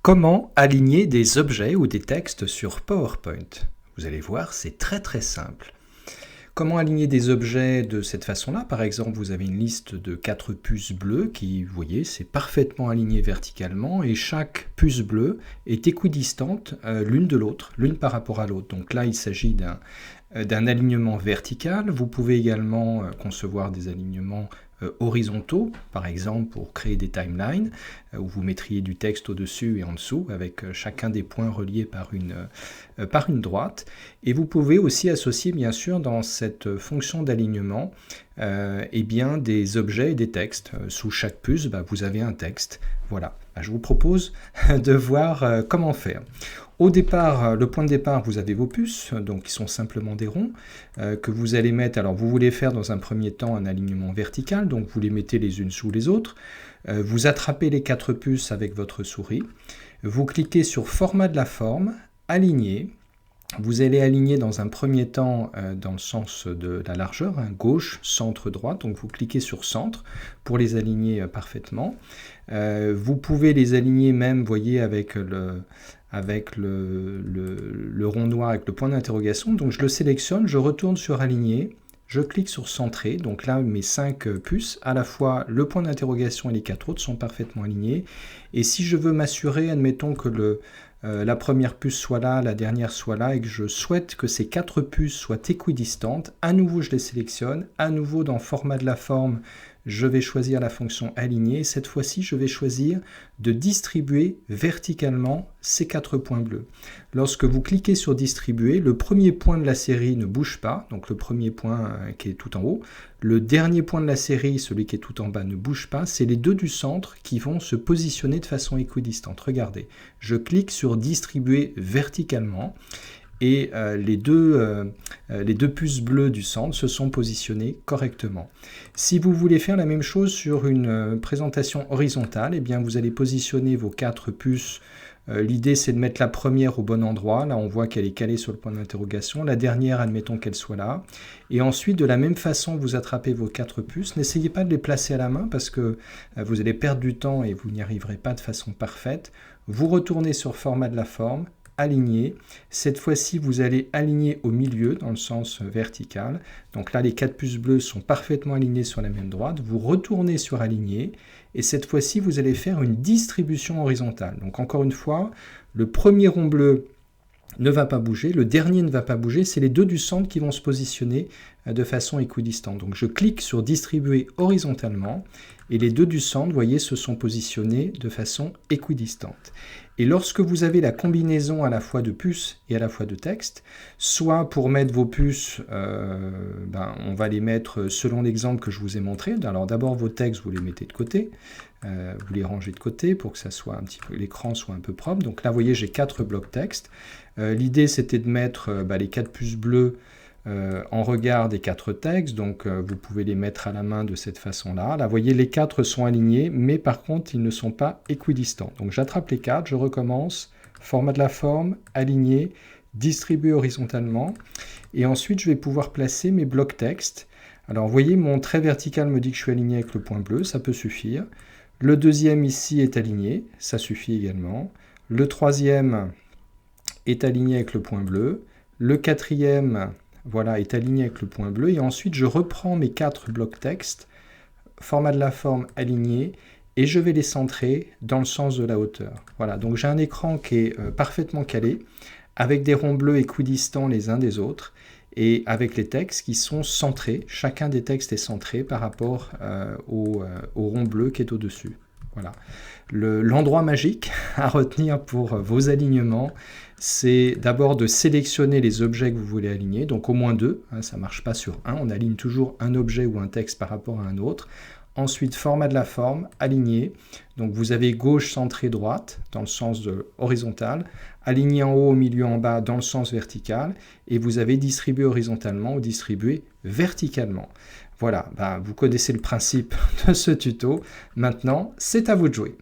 Comment aligner des objets ou des textes sur PowerPoint? Vous allez voir, c'est très simple. Comment aligner des objets de cette façon-là? Par exemple, vous avez une liste de 4 puces bleues qui, vous voyez, c'est parfaitement aligné verticalement et chaque puce bleue est équidistante l'une de l'autre, l'une par rapport à l'autre. Donc là, il s'agit d'un alignement vertical. Vous pouvez également concevoir des alignements horizontaux, par exemple pour créer des timelines, où vous mettriez du texte au-dessus et en dessous, avec chacun des points reliés par une droite. Et vous pouvez aussi associer, bien sûr, dans cette fonction d'alignement, des objets et des textes. Sous chaque puce, vous avez un texte. Voilà, je vous propose de voir comment faire. Au départ, le point de départ, vous avez vos puces, donc qui sont simplement des ronds, que vous allez mettre, alors vous voulez faire dans un premier temps un alignement vertical, donc vous les mettez les unes sous les autres, vous attrapez les 4 puces avec votre souris, vous cliquez sur format de la forme, aligner, vous allez aligner dans un premier temps dans le sens de la largeur, gauche, centre, droite, donc vous cliquez sur centre pour les aligner parfaitement. Vous pouvez les aligner même, vous voyez, avec le rond noir avec le point d'interrogation. Donc je le sélectionne, je retourne sur aligner, je clique sur centrer. Donc là, mes 5 puces, à la fois le point d'interrogation et les 4 autres sont parfaitement alignés. Et si je veux m'assurer, admettons que la première puce soit là, la dernière soit là, et que je souhaite que ces 4 puces soient équidistantes, à nouveau je les sélectionne, à nouveau dans format de la forme, je vais choisir la fonction aligner. Cette fois-ci, je vais choisir de distribuer verticalement ces 4 points bleus. Lorsque vous cliquez sur distribuer, le premier point de la série ne bouge pas, donc le premier point qui est tout en haut. Le dernier point de la série, celui qui est tout en bas, ne bouge pas. C'est les deux du centre qui vont se positionner de façon équidistante. Regardez, je clique sur distribuer verticalement. Et les deux puces bleues du centre se sont positionnées correctement. Si vous voulez faire la même chose sur une présentation horizontale, eh bien vous allez positionner vos 4 puces. L'idée, c'est de mettre la première au bon endroit. Là, on voit qu'elle est calée sur le point d'interrogation. La dernière, admettons qu'elle soit là. Et ensuite, de la même façon, vous attrapez vos 4 puces. N'essayez pas de les placer à la main parce que vous allez perdre du temps et vous n'y arriverez pas de façon parfaite. Vous retournez sur format de la forme, aligner. Cette fois-ci, vous allez aligner au milieu dans le sens vertical. Donc là, les 4 puces bleues sont parfaitement alignées sur la même droite. Vous retournez sur aligner et cette fois-ci, vous allez faire une distribution horizontale. Donc encore une fois, le premier rond bleu ne va pas bouger, le dernier ne va pas bouger, c'est les deux du centre qui vont se positionner de façon équidistante. Donc je clique sur distribuer horizontalement et les deux du centre, vous voyez, se sont positionnés de façon équidistante. Et lorsque vous avez la combinaison à la fois de puces et à la fois de texte, soit pour mettre vos puces, on va les mettre selon l'exemple que je vous ai montré. Alors d'abord vos textes, vous les mettez de côté, vous les rangez de côté pour que ça soit un petit peu, l'écran soit un peu propre. Donc là, vous voyez, j'ai 4 blocs texte. L'idée, c'était de mettre les 4 puces bleues en regard des 4 textes, donc vous pouvez les mettre à la main de cette façon-là. Là, vous voyez, les 4 sont alignés, mais par contre, ils ne sont pas équidistants. Donc j'attrape les 4, je recommence, format de la forme, aligner, distribuer horizontalement, et ensuite je vais pouvoir placer mes blocs texte. Alors vous voyez, mon trait vertical me dit que je suis aligné avec le point bleu, ça peut suffire. Le deuxième ici est aligné, ça suffit également. Le troisième est aligné avec le point bleu. Le quatrième, voilà, est aligné avec le point bleu. Et ensuite, je reprends mes 4 blocs texte, format de la forme aligné, et je vais les centrer dans le sens de la hauteur. Voilà, donc j'ai un écran qui est parfaitement calé, avec des ronds bleus équidistants les uns des autres, et avec les textes qui sont centrés. Chacun des textes est centré par rapport au rond bleu qui est au-dessus. Voilà. L'endroit magique à retenir pour vos alignements, c'est d'abord de sélectionner les objets que vous voulez aligner, donc au moins 2, ça ne marche pas sur 1, on aligne toujours un objet ou un texte par rapport à un autre. Ensuite, format de la forme, aligner, donc vous avez gauche, centré, droite, dans le sens de horizontal, aligné en haut, au milieu, en bas, dans le sens vertical, et vous avez distribué horizontalement ou distribué verticalement. Voilà, vous connaissez le principe de ce tuto, maintenant c'est à vous de jouer.